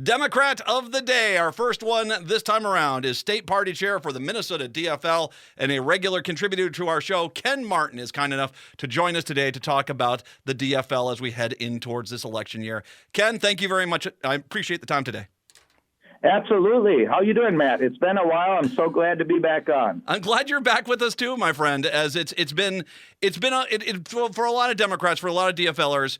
Democrat of the day, our first one this time around, is State Party Chair for the Minnesota DFL and a regular contributor to our show. Ken Martin is kind enough to join us today to talk about the DFL as we head in towards this election year. Ken, thank you very much. I appreciate the time today. Absolutely. How you doing, Matt? It's been a while. I'm so glad to be back on. I'm glad you're back with us too, my friend. As it's been for a lot of Democrats, for a lot of DFLers.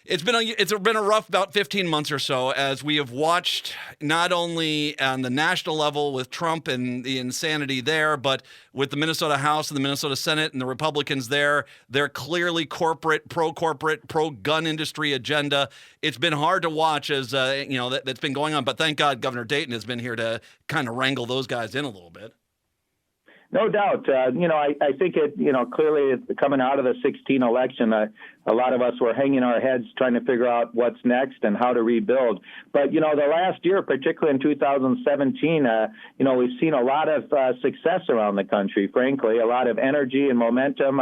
It's been a rough about 15 months or so as we have watched not only on the national level with Trump and the insanity there, but with the Minnesota House and the Minnesota Senate and the Republicans there, their clearly pro-corporate, pro-gun industry agenda. It's been hard to watch as, that's been going on. But thank God Governor Dayton has been here to kind of wrangle those guys in a little bit. No doubt. I think clearly coming out of the 2016 election, a lot of us were hanging our heads trying to figure out what's next and how to rebuild. But, the last year, particularly in 2017, we've seen a lot of success around the country, frankly, a lot of energy and momentum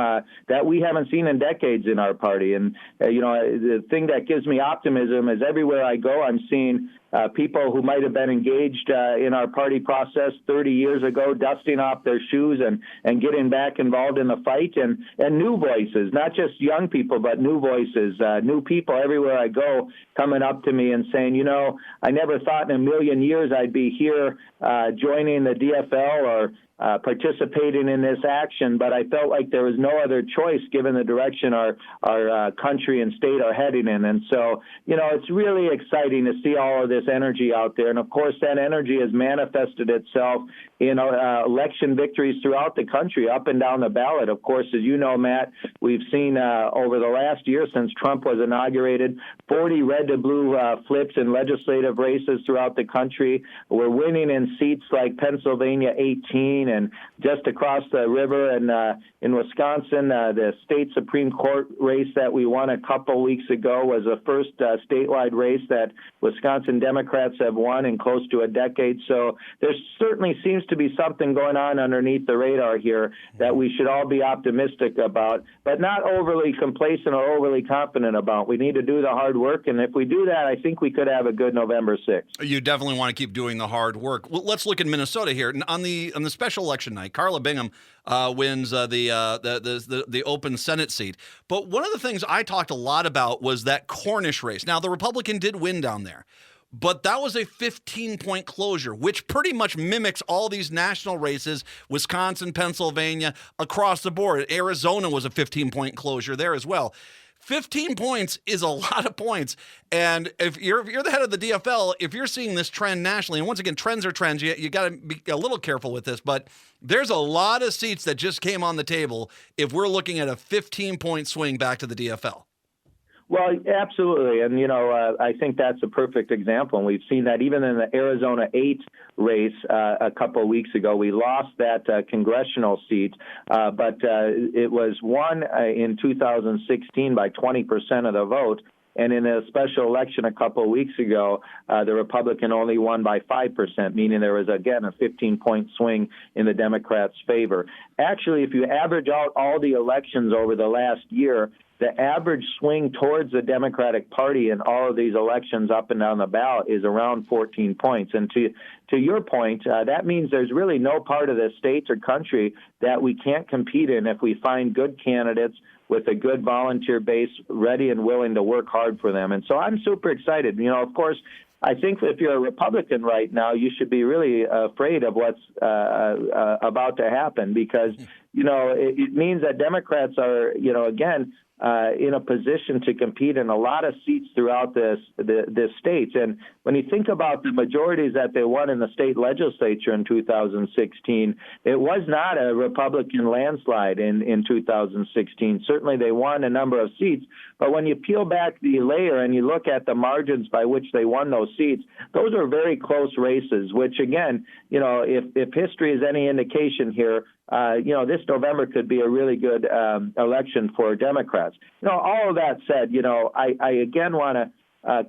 that we haven't seen in decades in our party. And, the thing that gives me optimism is everywhere I go, I'm seeing people who might have been engaged in our party process 30 years ago, dusting off their shoes and getting back involved in the fight, and new voices, not just young people, but new voices, new people everywhere I go coming up to me and saying, I never thought in a million years I'd be here joining the DFL or participating in this action, but I felt like there was no other choice given the direction our country and state are heading in. And so, it's really exciting to see all of this energy out there. And of course, that energy has manifested itself in election victories throughout the country, up and down the ballot. Of course, as you know, Matt, we've seen over the last year since Trump was inaugurated, 40 red to blue flips in legislative races throughout the country. We're winning in seats like Pennsylvania 18, and just across the river and in Wisconsin, the state Supreme Court race that we won a couple weeks ago was the first statewide race that Wisconsin Democrats have won in close to a decade. So there certainly seems to be something going on underneath the radar here that we should all be optimistic about, but not overly complacent or overly confident about. We need to do the hard work, and if we do that, I think we could have a good November 6th. You definitely want to keep doing the hard work. Well, let's look at Minnesota here. On the special election night, Carla Bingham wins the open Senate seat. But one of the things I talked a lot about was that Cornish race. Now, the Republican did win down there, but that was a 15-point closure, which pretty much mimics all these national races, Wisconsin, Pennsylvania, across the board. Arizona was a 15-point closure there as well. 15 points is a lot of points. And if you're the head of the DFL, if you're seeing this trend nationally, and once again, trends are trends, you got to be a little careful with this, but there's a lot of seats that just came on the table if we're looking at a 15-point swing back to the DFL. Well, absolutely. And, I think that's a perfect example. And we've seen that even in the Arizona 8 race a couple of weeks ago. We lost that congressional seat, but it was won in 2016 by 20% of the vote. And in a special election a couple of weeks ago, the Republican only won by 5%, meaning there was, again, a 15-point swing in the Democrats' favor. Actually, if you average out all the elections over the last year, the average swing towards the Democratic Party in all of these elections up and down the ballot is around 14 points. And to your point, that means there's really no part of the state or country that we can't compete in if we find good candidates with a good volunteer base ready and willing to work hard for them. And so I'm super excited. Of course, I think if you're a Republican right now, you should be really afraid of what's about to happen because, it means that Democrats are, again, in a position to compete in a lot of seats throughout this state. And when you think about the majorities that they won in the state legislature in 2016, it was not a Republican landslide in 2016. Certainly they won a number of seats, but when you peel back the layer and you look at the margins by which they won those seats, those are very close races, which again, if history is any indication here, this November could be a really good election for Democrats. All of that said, I again want to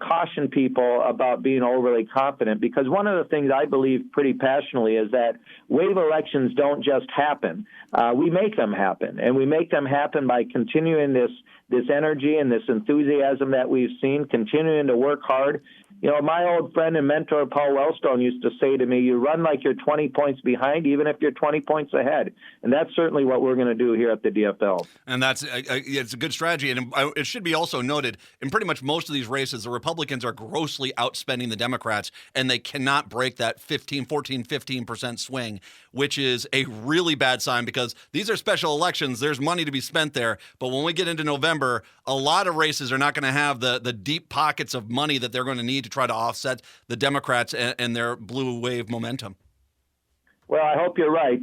caution people about being overly confident because one of the things I believe pretty passionately is that wave elections don't just happen. We make them happen, and we make them happen by continuing this energy and this enthusiasm that we've seen, continuing to work hard. My old friend and mentor, Paul Wellstone, used to say to me, you run like you're 20 points behind, even if you're 20 points ahead. And that's certainly what we're going to do here at the DFL. And it's a good strategy. And it should be also noted, in pretty much most of these races, the Republicans are grossly outspending the Democrats, and they cannot break that 15% swing, which is a really bad sign because these are special elections. There's money to be spent there. But when we get into November, a lot of races are not going to have the deep pockets of money that they're going to need to try to offset the Democrats and their blue wave momentum. Well, I hope you're right.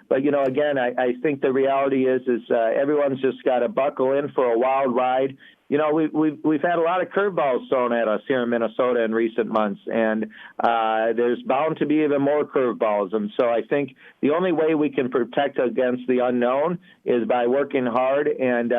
But, again, I think the reality is everyone's just got to buckle in for a wild ride. We've had a lot of curveballs thrown at us here in Minnesota in recent months, and there's bound to be even more curveballs. And so I think the only way we can protect against the unknown is by working hard and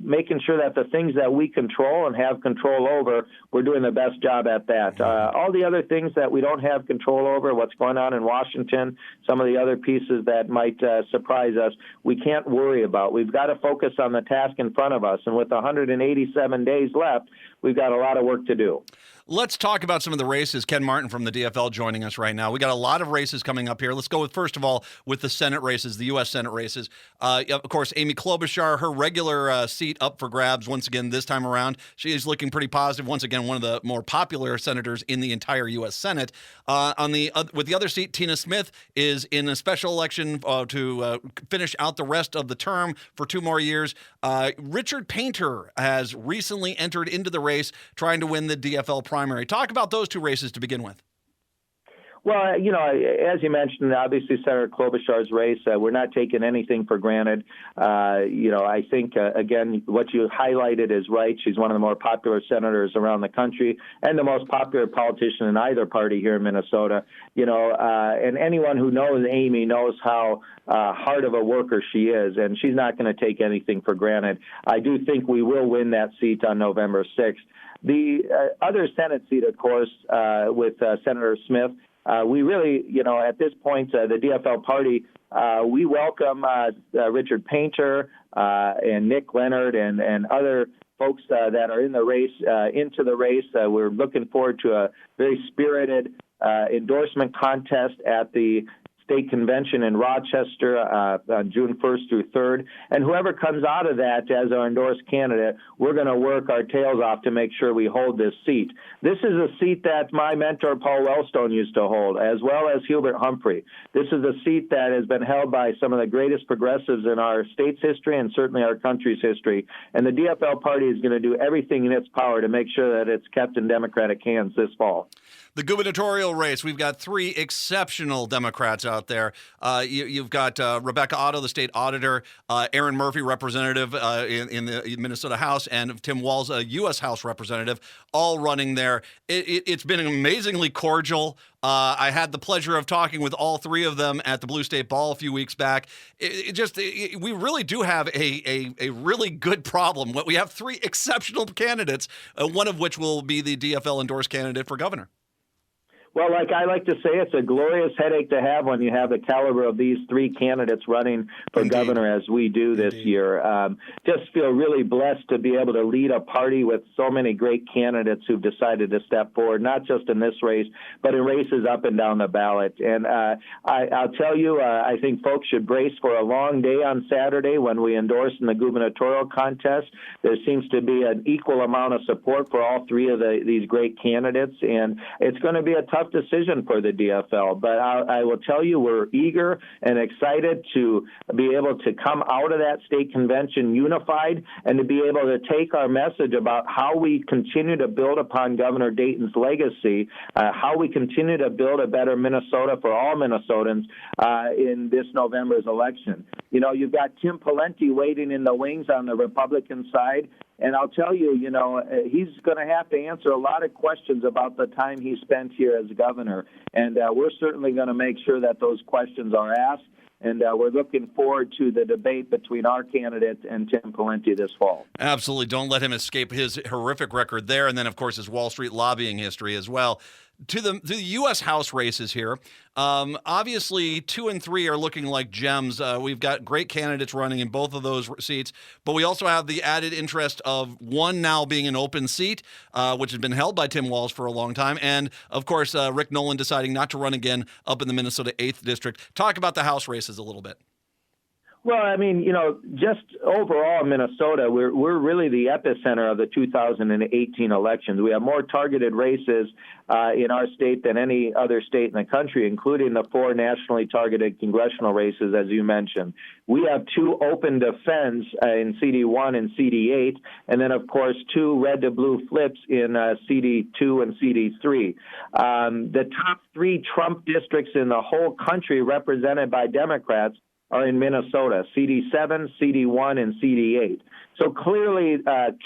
making sure that the things that we control and have control over, we're doing the best job at that. All the other things that we don't have control over, what's going on in Washington, some of the other pieces that might surprise us, we can't worry about. We've got to focus on the task in front of us. And with 187 days left, we've got a lot of work to do. Let's talk about some of the races. Ken Martin from the DFL joining us right now. We got a lot of races coming up here. Let's go with, first of all, with the Senate races, the U.S. Senate races. Of course, Amy Klobuchar, her regular seat up for grabs once again this time around. She is looking pretty positive. Once again, one of the more popular senators in the entire U.S. Senate. With the other seat, Tina Smith is in a special election to finish out the rest of the term for 2 more years. Richard Painter has recently entered into the race trying to win the DFL primary. Talk about those 2 races to begin with. Well, as you mentioned, obviously Senator Klobuchar's race, we're not taking anything for granted. I think, again, what you highlighted is right. She's one of the more popular senators around the country and the most popular politician in either party here in Minnesota. And anyone who knows Amy knows how hard of a worker she is, and she's not going to take anything for granted. I do think we will win that seat on November 6th. The other Senate seat, of course, with Senator Smith, we really, at this point, the DFL party, we welcome Richard Painter and Nick Leonard and other folks that are in the race into the race. We're looking forward to a very spirited endorsement contest at the State Convention in Rochester on June 1st through 3rd. And whoever comes out of that as our endorsed candidate, we're going to work our tails off to make sure we hold this seat. This is a seat that my mentor, Paul Wellstone, used to hold, as well as Hubert Humphrey. This is a seat that has been held by some of the greatest progressives in our state's history and certainly our country's history. And the DFL party is going to do everything in its power to make sure that it's kept in Democratic hands this fall. The gubernatorial race, we've got 3 exceptional Democrats out there. You've got Rebecca Otto, the state auditor, Aaron Murphy, representative in the Minnesota House, and Tim Walz, a U.S. House representative, all running there. It's been amazingly cordial. I had the pleasure of talking with all 3 of them at the Blue State Ball a few weeks back. We really do have a really good problem. We have 3 exceptional candidates, one of which will be the DFL endorsed candidate for governor. Well, like I like to say, it's a glorious headache to have when you have the caliber of these 3 candidates running for governor as we do this year. Just feel really blessed to be able to lead a party with so many great candidates who've decided to step forward, not just in this race, but in races up and down the ballot. And I'll tell you, I think folks should brace for a long day on Saturday when we endorse in the gubernatorial contest. There seems to be an equal amount of support for all 3 of these great candidates, and it's going to be a tough decision for the DFL, but I will tell you we're eager and excited to be able to come out of that state convention unified and to be able to take our message about how we continue to build upon Governor Dayton's legacy, how we continue to build a better Minnesota for all Minnesotans in this November's election. You've got Tim Pawlenty waiting in the wings on the Republican side. And I'll tell you, he's going to have to answer a lot of questions about the time he spent here as governor. And we're certainly going to make sure that those questions are asked. And we're looking forward to the debate between our candidate and Tim Pawlenty this fall. Absolutely. Don't let him escape his horrific record there. And then, of course, his Wall Street lobbying history as well. To the U.S. House races here. Obviously, 2 and 3 are looking like gems. We've got great candidates running in both of those seats, but we also have the added interest of one now being an open seat, which has been held by Tim Walz for a long time, and of course, Rick Nolan deciding not to run again up in the Minnesota 8th District. Talk about the House races a little bit. Well, I mean, just overall in Minnesota, we're really the epicenter of the 2018 elections. We have more targeted races in our state than any other state in the country, including the 4 nationally targeted congressional races, as you mentioned. We have 2 open defense in CD1 and CD8, and then, of course, 2 red to blue flips in CD2 and CD3. The top 3 Trump districts in the whole country represented by Democrats are in Minnesota, CD7, CD1, and CD8. So clearly,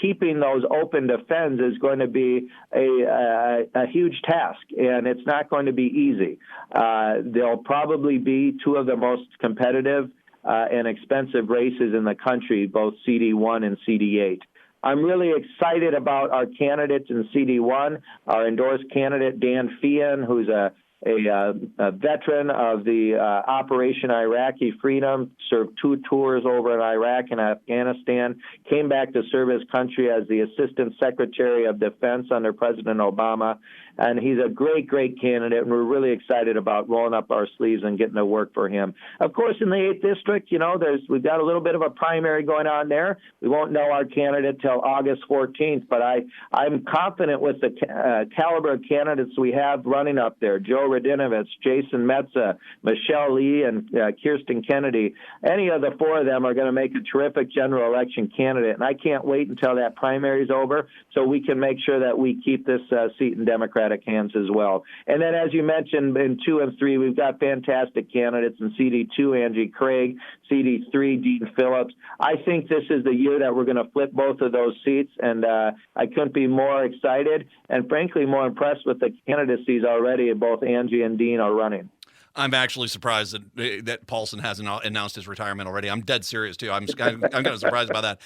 keeping those open defense is going to be a huge task, and it's not going to be easy. They'll probably be 2 of the most competitive and expensive races in the country, both CD1 and CD8. I'm really excited about our candidates in CD1, our endorsed candidate, Dan Feehan, who's a veteran of the Operation Iraqi Freedom, served 2 tours over in Iraq and Afghanistan, came back to serve his country as the Assistant Secretary of Defense under President Obama. And he's a great, great candidate, and we're really excited about rolling up our sleeves and getting to work for him. Of course, in the 8th District, we've got a little bit of a primary going on there. We won't know our candidate till August 14th, but I'm confident with the caliber of candidates we have running up there. Joe Radinovich, Jason Metza, Michelle Lee, and Kirsten Kennedy. Any of the 4 of them are going to make a terrific general election candidate, and I can't wait until that primary is over so we can make sure that we keep this seat in Democratic hands as well. And then, as you mentioned, in 2 and 3, we've got fantastic candidates in CD2, Angie Craig, CD3, Dean Phillips. I think this is the year that we're going to flip both of those seats, and I couldn't be more excited and, frankly, more impressed with the candidacies already. Both Angie and Dean are running. I'm actually surprised that Paulson hasn't announced his retirement already. I'm dead serious, too. I'm kind of surprised by that.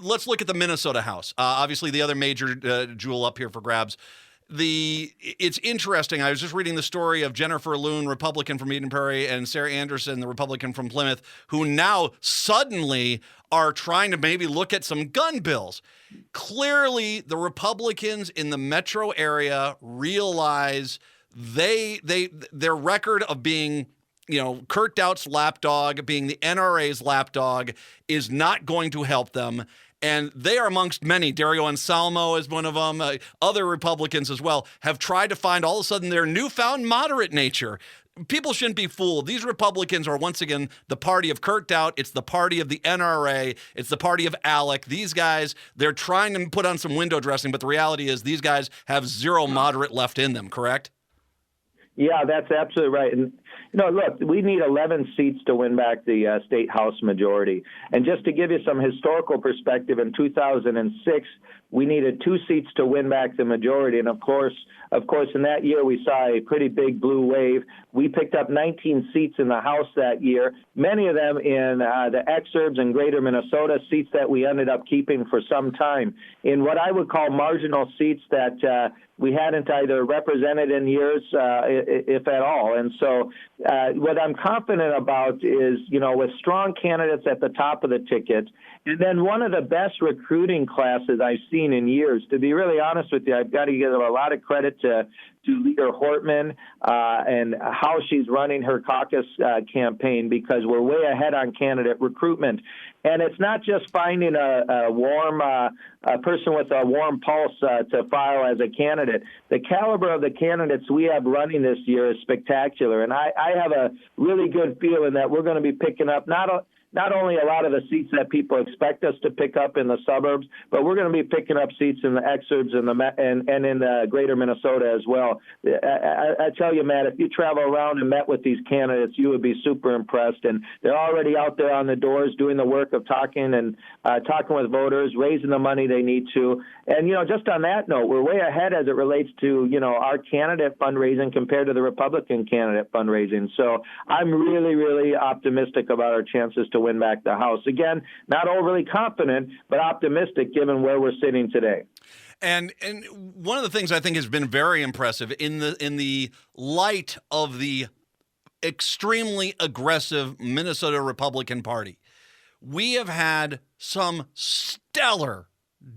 Let's look at the Minnesota House. Obviously, the other major jewel up here for grabs. It's interesting. I was just reading the story of Jennifer Loon, Republican from Eden Prairie, and Sarah Anderson, the Republican from Plymouth, who now suddenly are trying to maybe look at some gun bills. Clearly, the Republicans in the metro area realize their record of being, Kurt Dout's lapdog, being the NRA's lapdog, is not going to help them. And they are amongst many. Dario Anselmo is one of them. Other Republicans as well have tried to find all of a sudden their newfound moderate nature. People shouldn't be fooled. These Republicans are once again the party of Kurt Doubt. It's the party of the NRA. It's the party of ALEC. These guys, they're trying to put on some window dressing, but the reality is these guys have zero moderate left in them, correct? Yeah, that's absolutely right. And, look, we need 11 seats to win back the state House majority. And just to give you some historical perspective, in 2006, we needed 2 seats to win back the majority. And, of course, in that year, we saw a pretty big blue wave. We picked up 19 seats in the House that year, many of them in the exurbs and greater Minnesota, seats that we ended up keeping for some time in what I would call marginal seats that we hadn't either represented in years, if at all. And so what I'm confident about is, with strong candidates at the top of the ticket, and then one of the best recruiting classes I've seen in years. To be really honest with you, I've got to give a lot of credit to Leader Hortman and how she's running her caucus campaign, because we're way ahead on candidate recruitment. And it's not just finding a warm person with a warm pulse to file as a candidate. The caliber of the candidates we have running this year is spectacular. And I have a really good feeling that we're going to be picking up not only a lot of the seats that people expect us to pick up in the suburbs, but we're going to be picking up seats in the exurbs and in the greater Minnesota as well. I tell you, Matt, if you travel around and met with these candidates, you would be super impressed. And they're already out there on the doors doing the work of talking with voters, raising the money they need to. And, just on that note, we're way ahead as it relates to, our candidate fundraising compared to the Republican candidate fundraising. So I'm really, really optimistic about our chances to win back the House. Again, not overly confident, but optimistic given where we're sitting today. And one of the things I think has been very impressive in the light of the extremely aggressive Minnesota Republican Party, we have had some stellar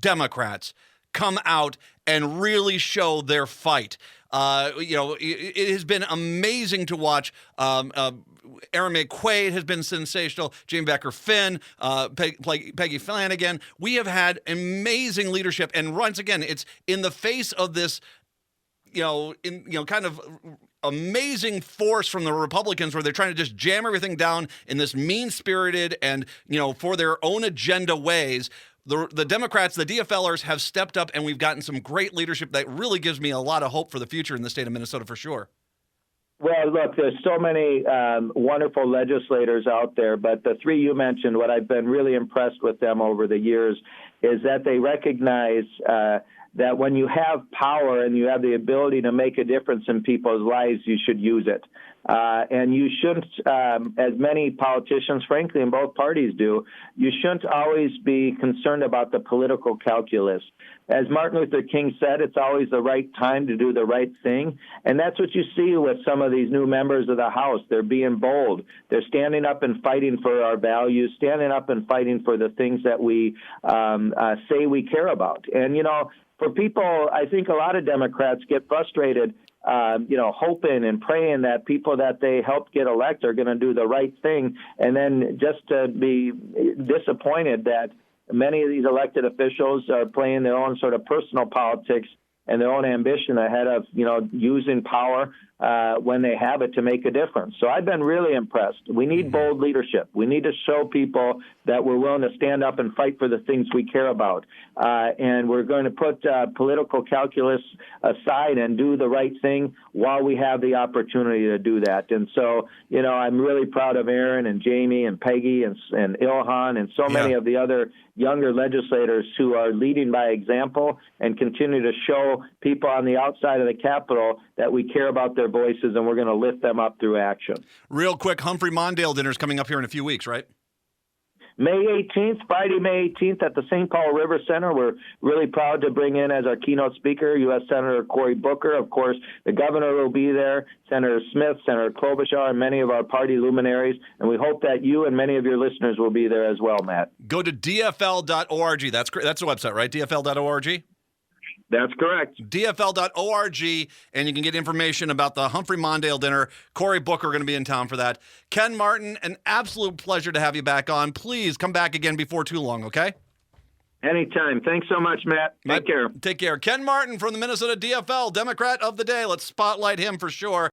Democrats come out and really show their fight. It has been amazing to watch. Aaron McQuaid has been sensational. Jane Becker Finn, Peggy Flanagan. We have had amazing leadership, and once again, it's in the face of this, kind of amazing force from the Republicans, where they're trying to just jam everything down in this mean-spirited and for their own agenda ways. The Democrats, the DFLers, have stepped up, and we've gotten some great leadership that really gives me a lot of hope for the future in the state of Minnesota, for sure. Well, look, there's so many wonderful legislators out there, but the three you mentioned, what I've been really impressed with them over the years is that they recognize that when you have power and you have the ability to make a difference in people's lives, you should use it. And you shouldn't, as many politicians, frankly, in both parties do, you shouldn't always be concerned about the political calculus. As Martin Luther King said, it's always the right time to do the right thing. And that's what you see with some of these new members of the House. They're being bold. They're standing up and fighting for our values, standing up and fighting for the things that we say we care about. And, for people, I think a lot of Democrats get frustrated hoping and praying that people that they helped get elected are going to do the right thing, and then just to be disappointed that many of these elected officials are playing their own sort of personal politics and their own ambition ahead of, using power when they have it to make a difference. So I've been really impressed. We need bold leadership. We need to show people that we're willing to stand up and fight for the things we care about. And we're going to put political calculus aside and do the right thing while we have the opportunity to do that. And so, I'm really proud of Aaron and Jamie and Peggy and Ilhan and so many of the other younger legislators who are leading by example and continue to show people on the outside of the Capitol that we care about their voices and we're going to lift them up through action. Real quick, Humphrey Mondale dinner is coming up here in a few weeks, right? May 18th, Friday, May 18th at the St. Paul River Center. We're really proud to bring in as our keynote speaker U.S. Senator Cory Booker. Of course, the governor will be there, Senator Smith, Senator Klobuchar, and many of our party luminaries. And we hope that you and many of your listeners will be there as well, Matt. Go to dfl.org. That's the website, right? dfl.org? That's correct. dfl.org, and you can get information about the Humphrey Mondale dinner. Cory Booker going to be in town for that. Ken Martin, an absolute pleasure to have you back on. Please come back again before too long, okay? Anytime. Thanks so much, Matt. Take care. Take care. Ken Martin from the Minnesota DFL, Democrat of the Day. Let's spotlight him for sure.